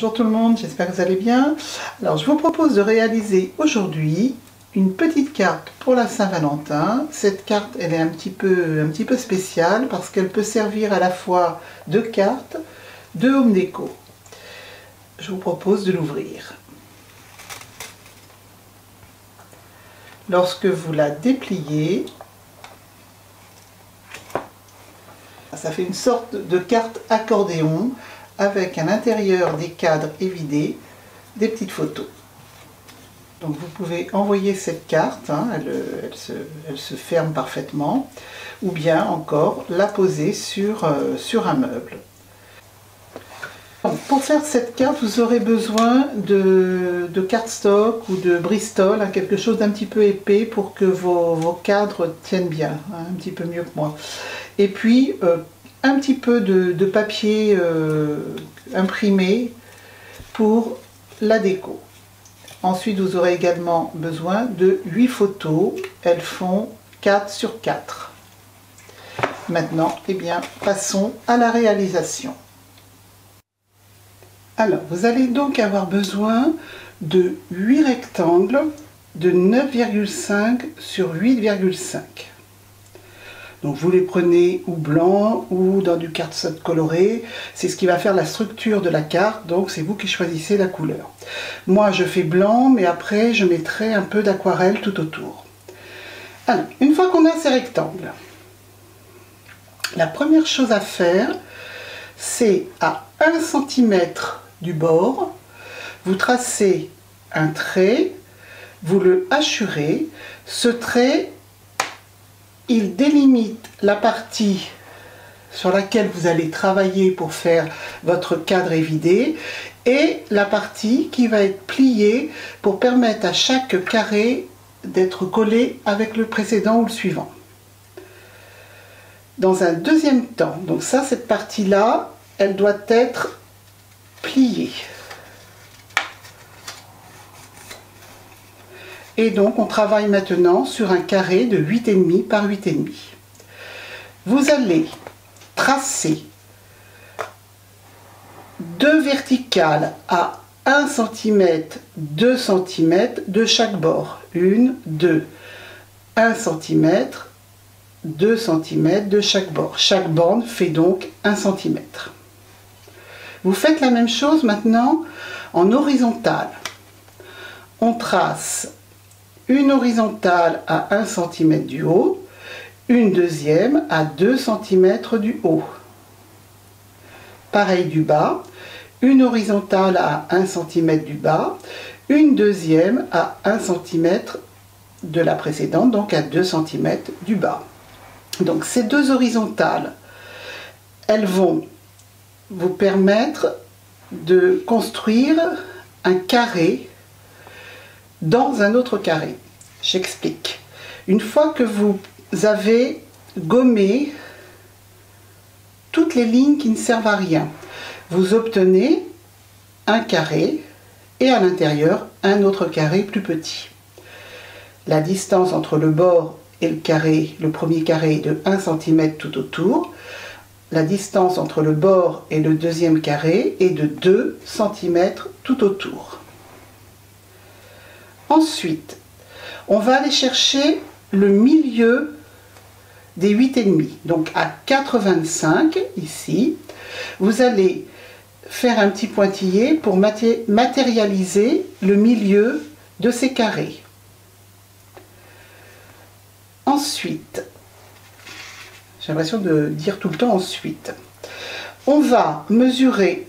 Bonjour tout le monde, j'espère que vous allez bien. Alors je vous propose de réaliser aujourd'hui une petite carte pour la Saint-Valentin. Cette carte elle est un petit peu spéciale parce qu'elle peut servir à la fois de carte, de home déco. Je vous propose de l'ouvrir. Lorsque vous la dépliez, ça fait une sorte de carte accordéon avec à l'intérieur des cadres évidés des petites photos. Donc vous pouvez envoyer cette carte, elle se ferme parfaitement, ou bien encore la poser sur un meuble. Donc, pour faire cette carte, vous aurez besoin de cardstock ou de Bristol, quelque chose d'un petit peu épais pour que vos cadres tiennent bien, un petit peu mieux que moi. Et puis un petit peu de papier imprimé pour la déco. Ensuite, vous aurez également besoin de 8 photos. Elles font 4 sur 4. Maintenant, eh bien, passons à la réalisation. Alors, vous allez donc avoir besoin de 8 rectangles de 9,5 sur 8,5. Donc vous les prenez ou blanc ou dans du cardstock coloré, c'est ce qui va faire la structure de la carte, donc c'est vous qui choisissez la couleur. Moi je fais blanc, mais après je mettrai un peu d'aquarelle tout autour. Alors, une fois qu'on a ces rectangles, la première chose à faire, c'est à 1 cm du bord, vous tracez un trait, vous le hachurez, ce trait il délimite la partie sur laquelle vous allez travailler pour faire votre cadre évidé et la partie qui va être pliée pour permettre à chaque carré d'être collé avec le précédent ou le suivant. Dans un deuxième temps, donc ça, cette partie-là, elle doit être pliée. Et donc on travaille maintenant sur un carré de 8,5 par 8,5. Vous allez tracer 2 verticales à 1 cm, 2 cm de chaque bord. 1, 2, 1 cm, 2 cm de chaque bord. Chaque bande fait donc 1 cm. Vous faites la même chose maintenant en horizontal. On trace une horizontale à 1 cm du haut, une deuxième à 2 cm du haut. Pareil du bas, une horizontale à 1 cm du bas, une deuxième à 1 cm de la précédente, donc à 2 cm du bas. Donc ces deux horizontales, elles vont vous permettre de construire un carré dans un autre carré. J'explique. Une fois que vous avez gommé toutes les lignes qui ne servent à rien, vous obtenez un carré et à l'intérieur un autre carré plus petit. La distance entre le bord et le carré, le premier carré est de 1 cm tout autour. La distance entre le bord et le deuxième carré est de 2 cm tout autour. Ensuite, on va aller chercher le milieu des 8,5. Donc à 4,25 ici, vous allez faire un petit pointillé pour matérialiser le milieu de ces carrés. Ensuite, j'ai l'impression de dire tout le temps ensuite, on va mesurer,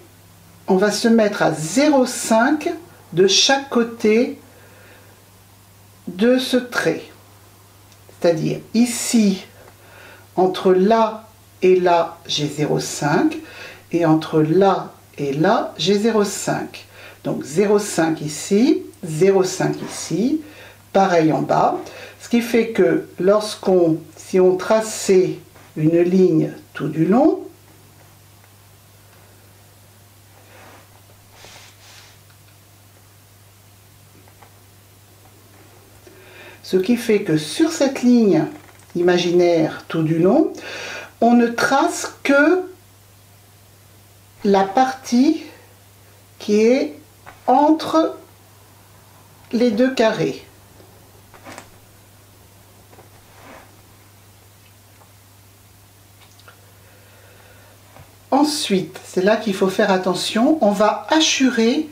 on va se mettre à 0,5 de chaque côté de ce trait, c'est-à-dire ici entre là et là j'ai 0,5 et entre là et là j'ai 0,5, donc 0,5 ici, 0,5 ici, pareil en bas, ce qui fait que si on traçait une ligne tout du long, ce qui fait que sur cette ligne imaginaire tout du long, on ne trace que la partie qui est entre les deux carrés. Ensuite, c'est là qu'il faut faire attention, on va hachurer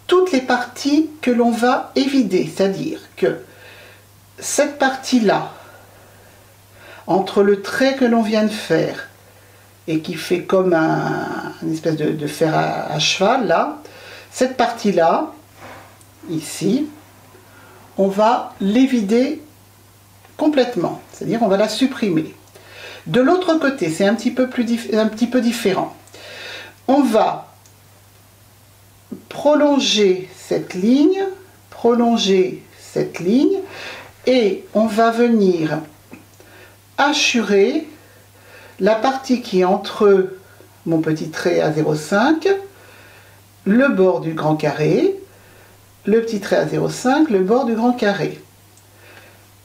toutes les parties que l'on va évider, c'est-à-dire que cette partie-là, entre le trait que l'on vient de faire et qui fait comme une espèce de fer à cheval, là, cette partie-là, ici, on va l'évider complètement, c'est-à-dire on va la supprimer. De l'autre côté, c'est un petit peu différent. On va prolonger cette ligne, et on va venir hachurer la partie qui est entre mon petit trait à 0,5, le bord du grand carré, le petit trait à 0,5, le bord du grand carré.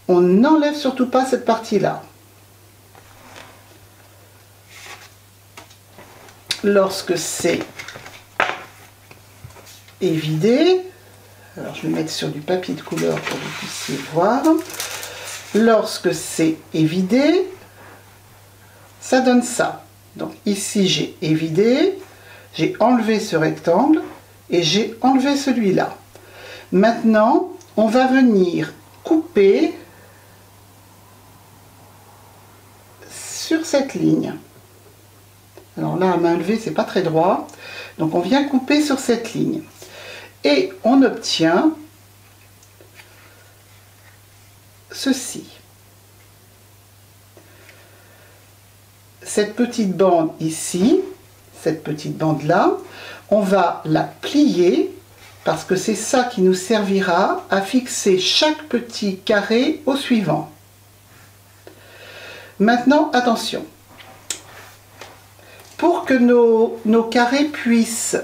On n'enlève surtout pas cette partie-là. Lorsque c'est évidé, alors je vais mettre sur du papier de couleur pour que vous puissiez voir. Lorsque c'est évidé, ça donne ça. Donc ici j'ai évidé, j'ai enlevé ce rectangle et j'ai enlevé celui-là. Maintenant, on va venir couper sur cette ligne. Alors là, à main levée, c'est pas très droit. Donc on vient couper sur cette ligne. Et on obtient ceci. Cette petite bande ici, cette petite bande là, on va la plier parce que c'est ça qui nous servira à fixer chaque petit carré au suivant. Maintenant, attention. Pour que nos carrés puissent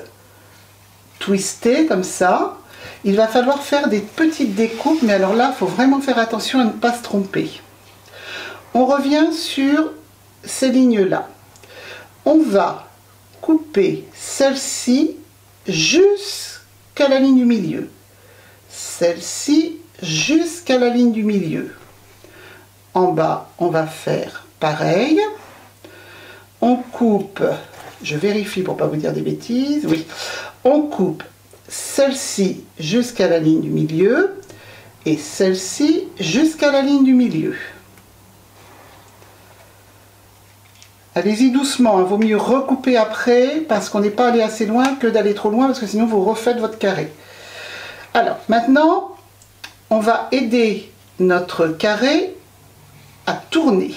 twister comme ça, il va falloir faire des petites découpes, mais alors là, il faut vraiment faire attention à ne pas se tromper. On revient sur ces lignes-là. On va couper celle-ci jusqu'à la ligne du milieu. Celle-ci jusqu'à la ligne du milieu. En bas, on va faire pareil. On coupe, je vérifie pour ne pas vous dire des bêtises, oui, on coupe celle-ci jusqu'à la ligne du milieu et celle-ci jusqu'à la ligne du milieu. Allez-y doucement, hein, vaut mieux recouper après parce qu'on n'est pas allé assez loin que d'aller trop loin parce que sinon vous refaites votre carré. Alors maintenant, on va aider notre carré à tourner.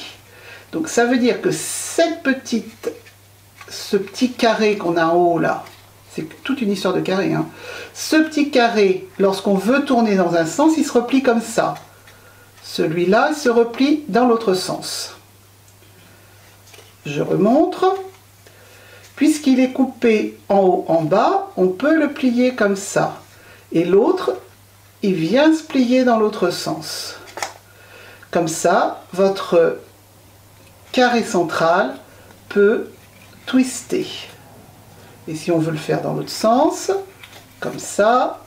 Donc ça veut dire que ce petit carré qu'on a en haut là, c'est toute une histoire de carré, hein. Ce petit carré, lorsqu'on veut tourner dans un sens, il se replie comme ça. Celui-là, il se replie dans l'autre sens. Je remontre. Puisqu'il est coupé en haut, en bas, on peut le plier comme ça. Et l'autre, il vient se plier dans l'autre sens. Comme ça, votre carré central peut twister. Et si on veut le faire dans l'autre sens, comme ça,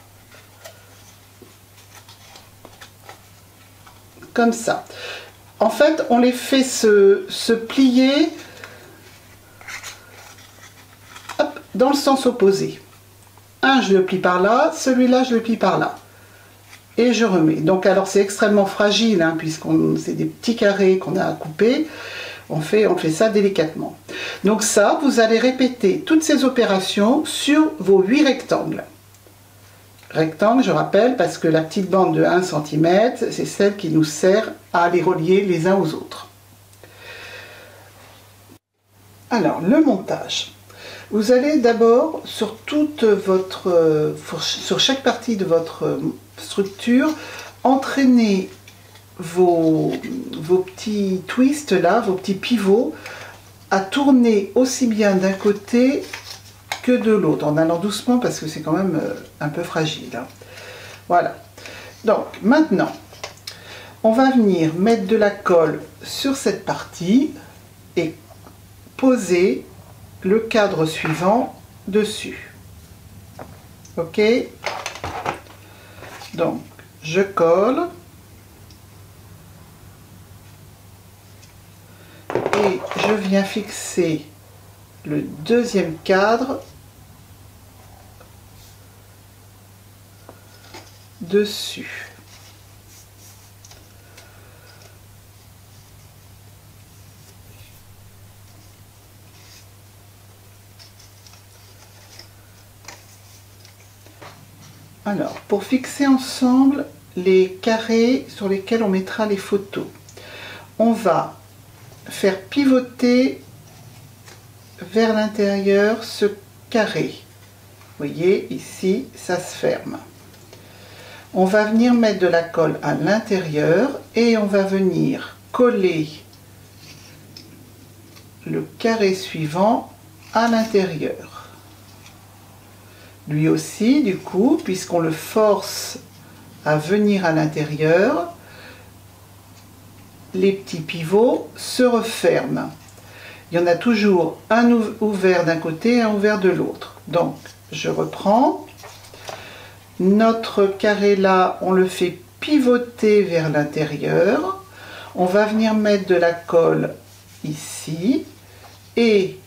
comme ça. En fait, on les fait se plier hop, dans le sens opposé. Un, je le plie par là, celui-là, je le plie par là. Et je remets. Donc, alors, c'est extrêmement fragile, hein, puisqu'on c'est des petits carrés qu'on a à couper. On fait ça délicatement. Donc ça, vous allez répéter toutes ces opérations sur vos 8 rectangles. Rectangle, je rappelle, parce que la petite bande de 1 cm, c'est celle qui nous sert à les relier les uns aux autres. Alors, le montage. Vous allez d'abord, sur chaque partie de votre structure, entraîner vos petits twists là, vos petits pivots, à tourner aussi bien d'un côté que de l'autre, en allant doucement parce que c'est quand même un peu fragile, hein. Voilà. Donc maintenant, on va venir mettre de la colle sur cette partie et poser le cadre suivant dessus. Ok? Donc, je colle. Et je viens fixer le deuxième cadre dessus. Alors, pour fixer ensemble les carrés sur lesquels on mettra les photos, on va faire pivoter vers l'intérieur ce carré. Vous voyez, ici, ça se ferme. On va venir mettre de la colle à l'intérieur et on va venir coller le carré suivant à l'intérieur. Lui aussi, du coup, puisqu'on le force à venir à l'intérieur, les petits pivots se referment. Il y en a toujours un ouvert d'un côté et un ouvert de l'autre. Donc, je reprends. Notre carré là, on le fait pivoter vers l'intérieur. On va venir mettre de la colle ici et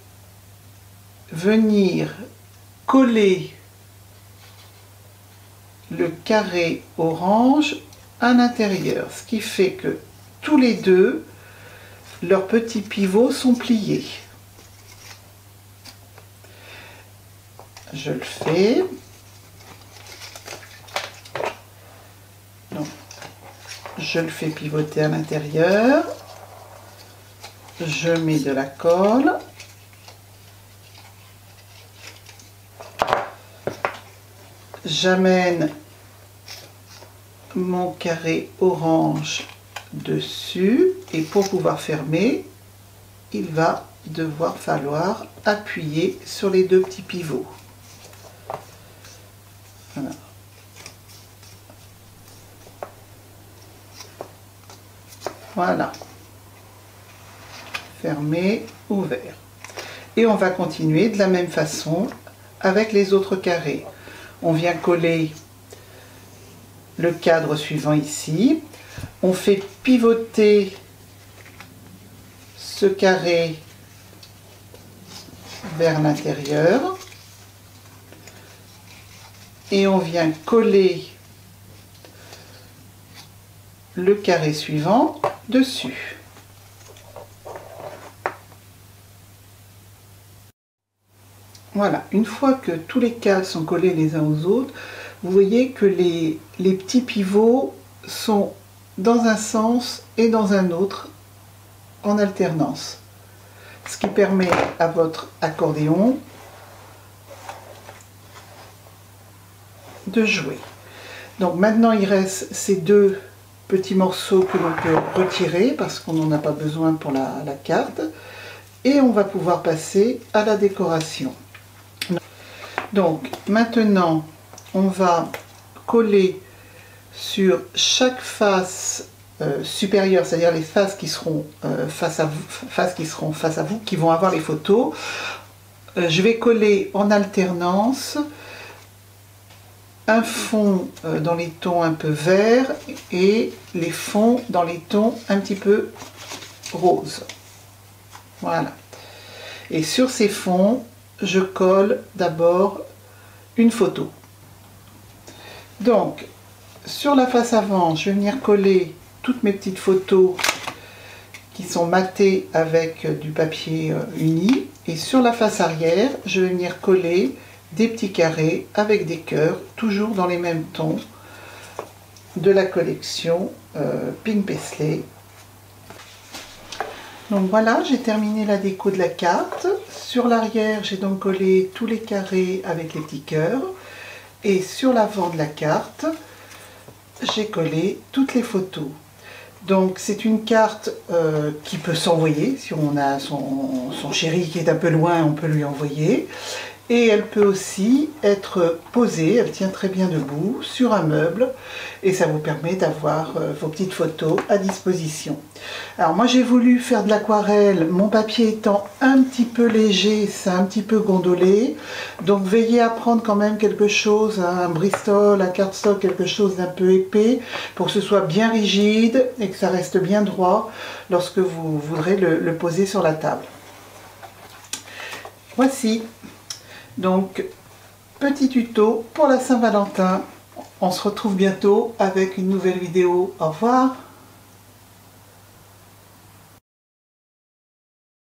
venir coller le carré orange à l'intérieur, ce qui fait que tous les deux, leurs petits pivots sont pliés. Je le fais. Donc, je le fais pivoter à l'intérieur. Je mets de la colle. J'amène mon carré orange dessus et pour pouvoir fermer, il va devoir falloir appuyer sur les deux petits pivots. Voilà. Voilà. Fermé, ouvert. Et on va continuer de la même façon avec les autres carrés. On vient coller le cadre suivant ici. On fait pivoter ce carré vers l'intérieur. Et on vient coller le carré suivant dessus. Voilà, une fois que tous les cadres sont collés les uns aux autres, vous voyez que les petits pivots sont dans un sens et dans un autre en alternance. Ce qui permet à votre accordéon de jouer. Donc maintenant il reste ces deux petits morceaux que l'on peut retirer parce qu'on n'en a pas besoin pour la carte. Et on va pouvoir passer à la décoration. Donc maintenant on va coller sur chaque face supérieure, c'est-à-dire les faces qui seront face à vous, qui vont avoir les photos. Je vais coller en alternance un fond dans les tons un peu verts et les fonds dans les tons un petit peu roses. Voilà. Et sur ces fonds, je colle d'abord une photo. Donc, sur la face avant, je vais venir coller toutes mes petites photos qui sont matées avec du papier uni. Et sur la face arrière, je vais venir coller des petits carrés avec des cœurs, toujours dans les mêmes tons de la collection Pink Paisley. Donc voilà, j'ai terminé la déco de la carte. Sur l'arrière, j'ai donc collé tous les carrés avec les petits cœurs. Et sur l'avant de la carte, j'ai collé toutes les photos. Donc c'est une carte qui peut s'envoyer. Si on a son chéri qui est un peu loin, on peut lui envoyer. Et elle peut aussi être posée, elle tient très bien debout, sur un meuble. Et ça vous permet d'avoir vos petites photos à disposition. Alors moi j'ai voulu faire de l'aquarelle, mon papier étant un petit peu léger, c'est un petit peu gondolé. Donc veillez à prendre quand même quelque chose, un Bristol, un cardstock, quelque chose d'un peu épais, pour que ce soit bien rigide et que ça reste bien droit lorsque vous voudrez le poser sur la table. Voici. Donc, petit tuto pour la Saint-Valentin. On se retrouve bientôt avec une nouvelle vidéo. Au revoir.